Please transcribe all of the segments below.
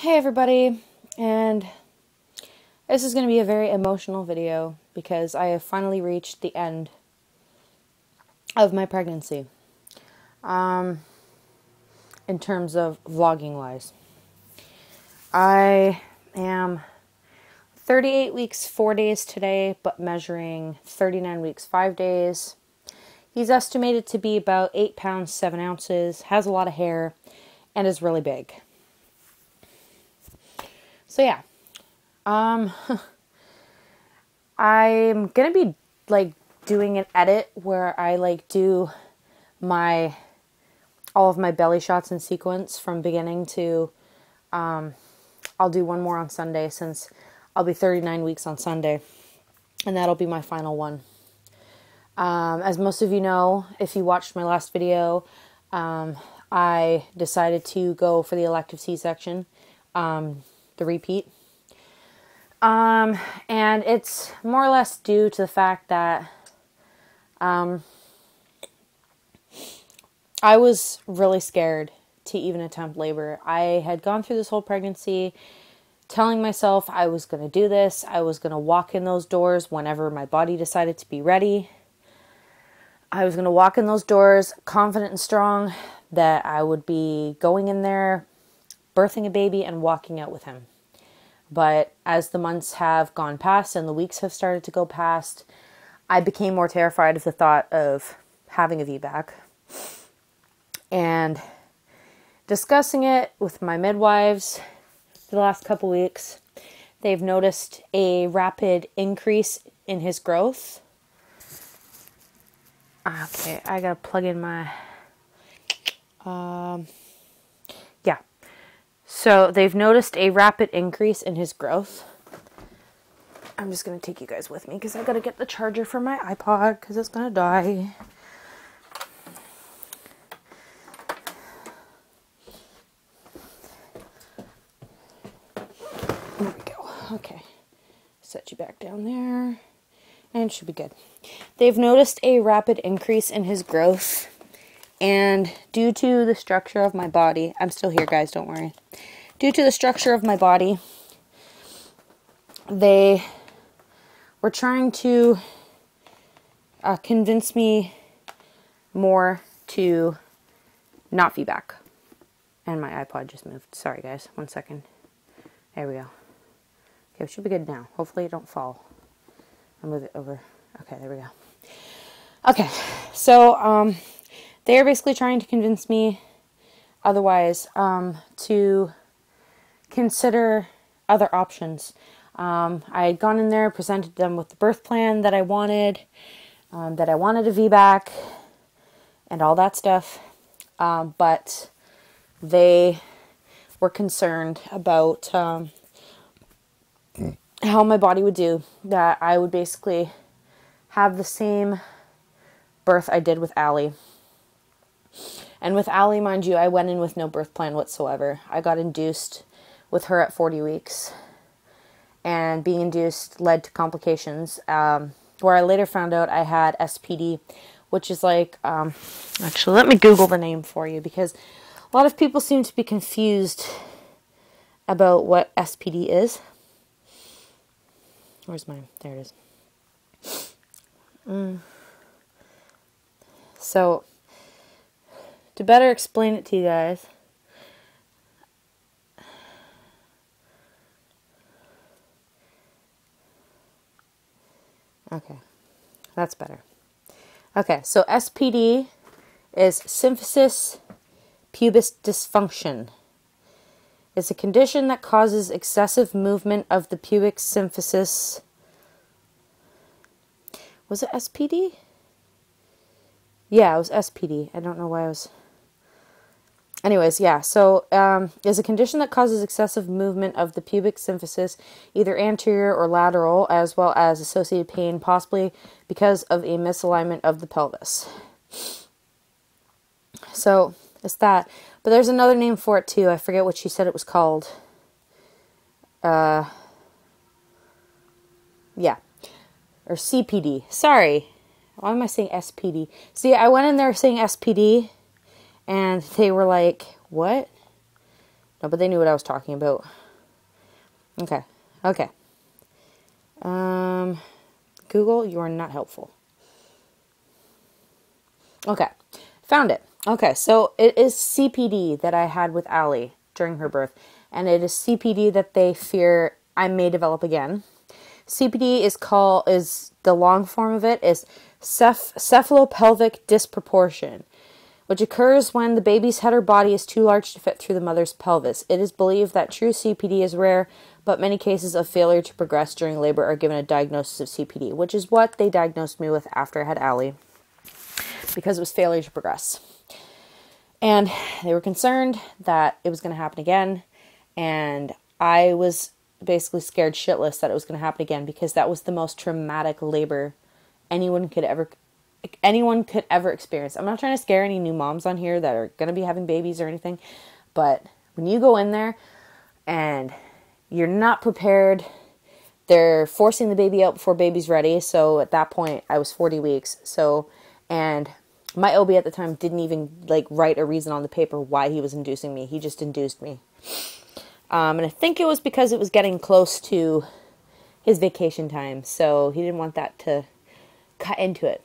Hey everybody, and this is going to be a very emotional video because I have finally reached the end of my pregnancy, in terms of vlogging wise. I am 38 weeks 4 days today, but measuring 39 weeks 5 days. He's estimated to be about 8 pounds 7 ounces, has a lot of hair, and is really big. So yeah, I'm gonna be doing an edit where I do all of my belly shots in sequence from beginning to, I'll do one more on Sunday since I'll be 39 weeks on Sunday, and that'll be my final one. As most of you know, if you watched my last video, I decided to go for the elective C-section, the repeat. And it's more or less due to the fact that, I was really scared to even attempt labor. I had gone through this whole pregnancy telling myself I was going to do this. I was going to walk in those doors whenever my body decided to be ready. I was going to walk in those doors confident and strong that I would be going in there, birthing a baby, and walking out with him. But as the months have gone past and the weeks have started to go past, I became more terrified of the thought of having a VBAC. And discussing it with my midwives for the last couple weeks, they've noticed a rapid increase in his growth. Okay, I gotta plug in my... yeah. So they've noticed a rapid increase in his growth. I'm just going to take you guys with me because I got to get the charger for my iPod because it's going to die. There we go. Okay. Set you back down there. And it should be good. They've noticed a rapid increase in his growth. And due to the structure of my body, I'm still here, guys, don't worry. Due to the structure of my body, they were trying to convince me more to not VBAC. And my iPod just moved. Sorry, guys. 1 second. There we go. Okay, it should be good now. Hopefully it don't fall. I'll move it over. Okay, there we go. Okay, so, they are basically trying to convince me otherwise, to consider other options. I had gone in there, presented them with the birth plan that I wanted a VBAC and all that stuff. But they were concerned about, how my body would do, that I would basically have the same birth I did with Allie. And with Allie, mind you, I went in with no birth plan whatsoever. I got induced with her at 40 weeks. And being induced led to complications, where I later found out I had SPD, which is actually, let me Google the name for you, because a lot of people seem to be confused about what SPD is. Where's mine? There it is. So, to better explain it to you guys, okay, that's better. Okay, so SPD is symphysis pubis dysfunction. It's a condition that causes excessive movement of the pubic symphysis. Was it SPD? Yeah, it was SPD. I don't know why I was... Anyways, yeah, so is a condition that causes excessive movement of the pubic symphysis, either anterior or lateral, as well as associated pain, possibly because of a misalignment of the pelvis. So, it's that. But there's another name for it, too. I forget what she said it was called. Yeah. Or CPD. Sorry. Why am I saying SPD? See, I went in there saying SPD, and they were like, what? No, but they knew what I was talking about. Okay. Okay. Google, you are not helpful. Okay. Found it. Okay, so it is CPD that I had with Allie during her birth, and it is CPD that they fear I may develop again. CPD is the long form of it is cephalopelvic disproportion, which occurs when the baby's head or body is too large to fit through the mother's pelvis. It is believed that true CPD is rare, but many cases of failure to progress during labor are given a diagnosis of CPD, which is what they diagnosed me with after I had Allie, because it was failure to progress. And they were concerned that it was going to happen again, and I was basically scared shitless that it was going to happen again, because that was the most traumatic labor anyone could ever experience. I'm not trying to scare any new moms on here that are going to be having babies or anything, but when you go in there and you're not prepared, they're forcing the baby out before baby's ready. So at that point I was 40 weeks. And my OB at the time didn't even write a reason on the paper why he was inducing me. He just induced me. And I think it was because it was getting close to his vacation time. So he didn't want that to cut into it.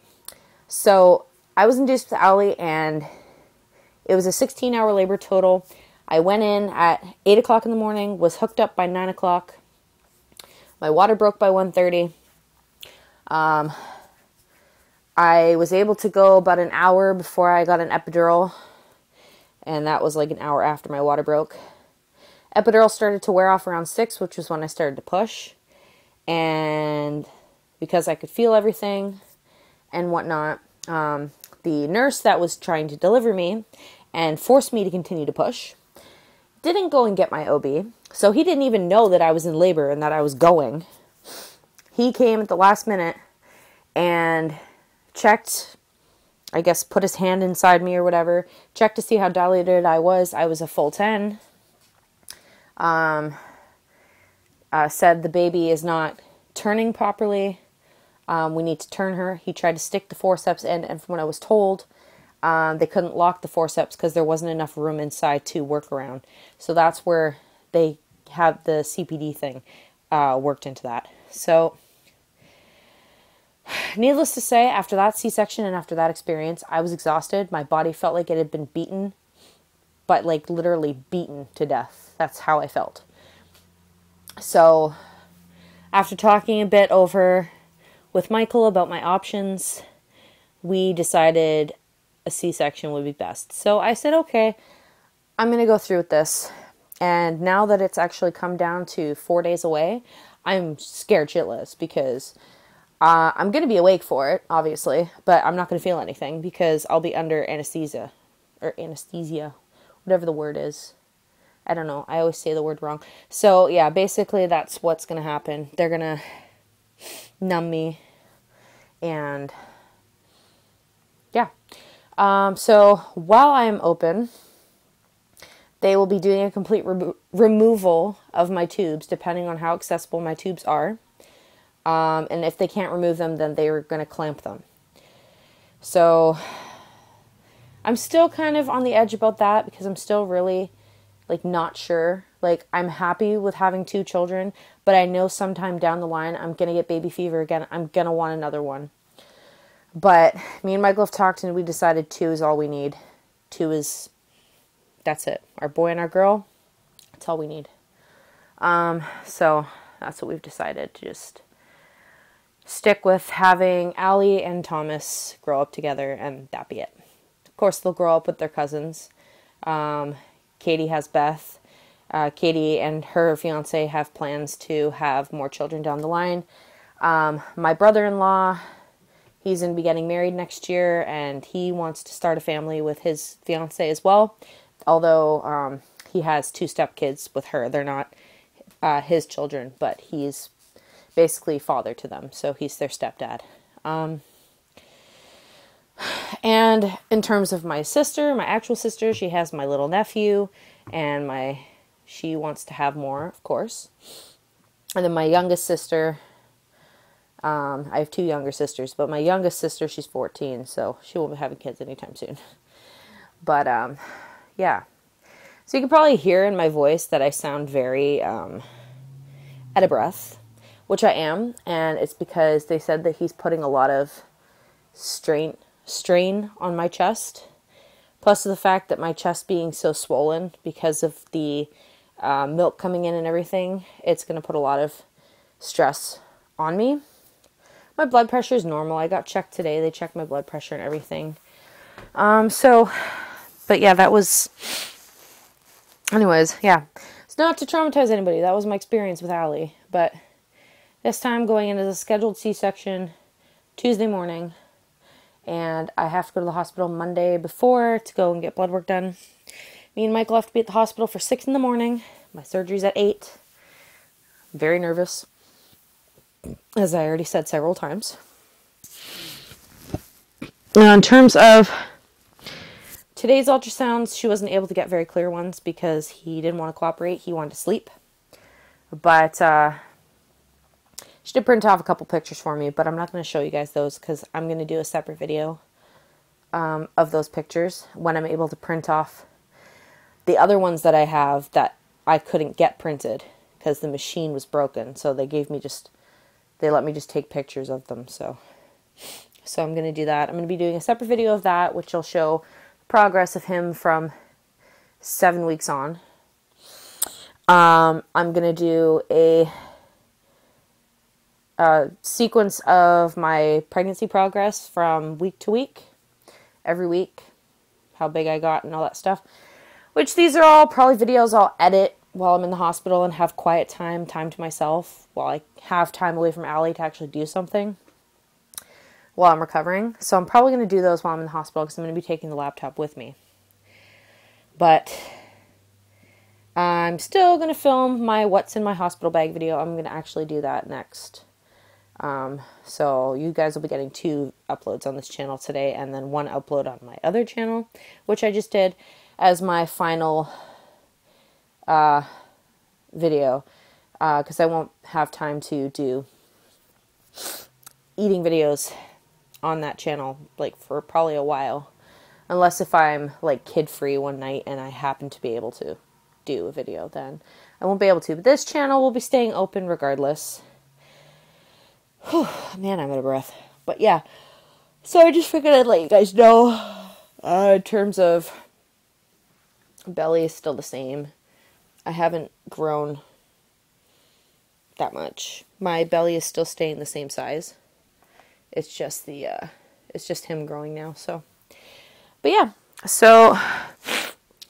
So I was induced with Allie, and it was a 16-hour labor total. I went in at 8 o'clock in the morning, was hooked up by 9 o'clock. My water broke by 1:30. I was able to go about an hour before I got an epidural, and that was like an hour after my water broke. Epidural started to wear off around 6, which was when I started to push. And because I could feel everything and whatnot, the nurse that was trying to deliver me and forced me to continue to push didn't go and get my OB. So he didn't even know that I was in labor and that I was going. He came at the last minute and checked, I guess put his hand inside me or whatever, checked to see how dilated I was. I was a full 10. Said the baby is not turning properly. We need to turn her. He tried to stick the forceps in, and from what I was told, they couldn't lock the forceps because there wasn't enough room inside to work around. So that's where they have the CPD thing worked into that. So needless to say, after that C-section and after that experience, I was exhausted. My body felt like it had been beaten, but literally beaten to death. That's how I felt. So after talking a bit over with Michael about my options, we decided a C-section would be best. So I said, okay, I'm going to go through with this. And now that it's actually come down to 4 days away, I'm scared shitless because I'm going to be awake for it, obviously, but I'm not going to feel anything because I'll be under anesthesia, whatever the word is. I don't know. I always say the word wrong. So yeah, basically that's what's going to happen. They're going to numb me, and yeah. So while I'm open, they will be doing a complete removal of my tubes, depending on how accessible my tubes are. And if they can't remove them, then they are going to clamp them. So I'm still kind of on the edge about that because I'm still really not sure. I'm happy with having 2 children, but I know sometime down the line I'm going to get baby fever again. I'm going to want another one. But me and Michael have talked, and we decided 2 is all we need. 2 is, that's it. Our boy and our girl, that's all we need. So that's what we've decided, to just stick with having Allie and Thomas grow up together, and that be it. Of course, they'll grow up with their cousins. Katie has Beth. Katie and her fiance have plans to have more children down the line. My brother-in-law, he's going to be getting married next year, and he wants to start a family with his fiance as well. Although he has 2 stepkids with her. They're not his children, but he's basically father to them, so he's their stepdad. And in terms of my sister, my actual sister, she has my little nephew, and she wants to have more, of course. And then my youngest sister, I have 2 younger sisters, but my youngest sister, she's 14, so she won't be having kids anytime soon. But, yeah. So you can probably hear in my voice that I sound very out of breath, which I am, and it's because they said that he's putting a lot of strain on my chest, plus the fact that my chest being so swollen because of the milk coming in and everything, it's going to put a lot of stress on me. My blood pressure is normal. I got checked today. They checked my blood pressure and everything. But yeah, that was... Anyways, yeah. It's not to traumatize anybody. That was my experience with Allie. But this time going into the scheduled C-section Tuesday morning. And I have to go to the hospital Monday before to go and get blood work done. Me and Michael have to be at the hospital for 6 in the morning. My surgery's at 8. I'm very nervous, as I already said several times. Now, in terms of today's ultrasounds, she wasn't able to get very clear ones because he didn't want to cooperate. He wanted to sleep. But she did print off a couple pictures for me, but I'm not going to show you guys those because I'm going to do a separate video of those pictures when I'm able to print off the other ones that I have that I couldn't get printed because the machine was broken. So they let me just take pictures of them. So I'm going to do that. I'm going to be doing a separate video of that, which will show progress of him from 7 weeks on. I'm going to do a sequence of my pregnancy progress from week to week, every week, how big I got and all that stuff, which these are all probably videos I'll edit while I'm in the hospital and have quiet time to myself while I have time away from Allie to actually do something while I'm recovering. So I'm probably going to do those while I'm in the hospital because I'm going to be taking the laptop with me. But I'm still going to film my what's in my hospital bag video. I'm going to actually do that next. So you guys will be getting 2 uploads on this channel today and then 1 upload on my other channel, which I just did as my final video because I won't have time to do eating videos on that channel like for probably a while, unless if I'm like kid free one night and I happen to be able to do a video, then I won't be able to. But this channel will be staying open regardless. Whew, man, I'm out of breath. But yeah, so I just figured I'd let you guys know. In terms of belly is still the same. I haven't grown that much. My belly is still staying the same size. It's just it's just him growing now. So, but yeah. So,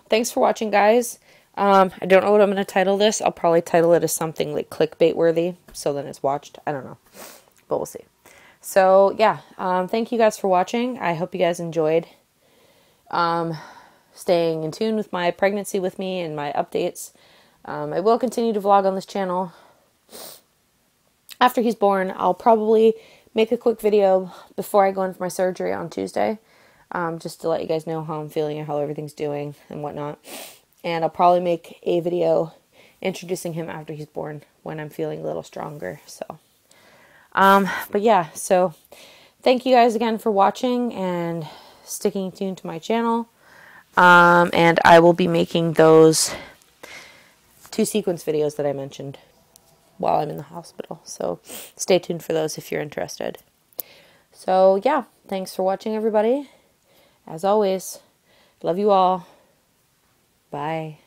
thanks for watching, guys. I don't know what I'm going to title this. I'll probably title it as something like clickbait worthy, so then it's watched. I don't know, but we'll see. So yeah, thank you guys for watching. I hope you guys enjoyed staying in tune with my pregnancy with me and my updates. I will continue to vlog on this channel. After he's born, I'll probably make a quick video before I go in for my surgery on Tuesday, just to let you guys know how I'm feeling and how everything's doing and whatnot. And I'll probably make a video introducing him after he's born when I'm feeling a little stronger. So, but yeah, so thank you guys again for watching and sticking tuned to my channel. And I will be making those 2 sequence videos that I mentioned while I'm in the hospital. So stay tuned for those if you're interested. So yeah, thanks for watching, everybody. As always, love you all. Bye.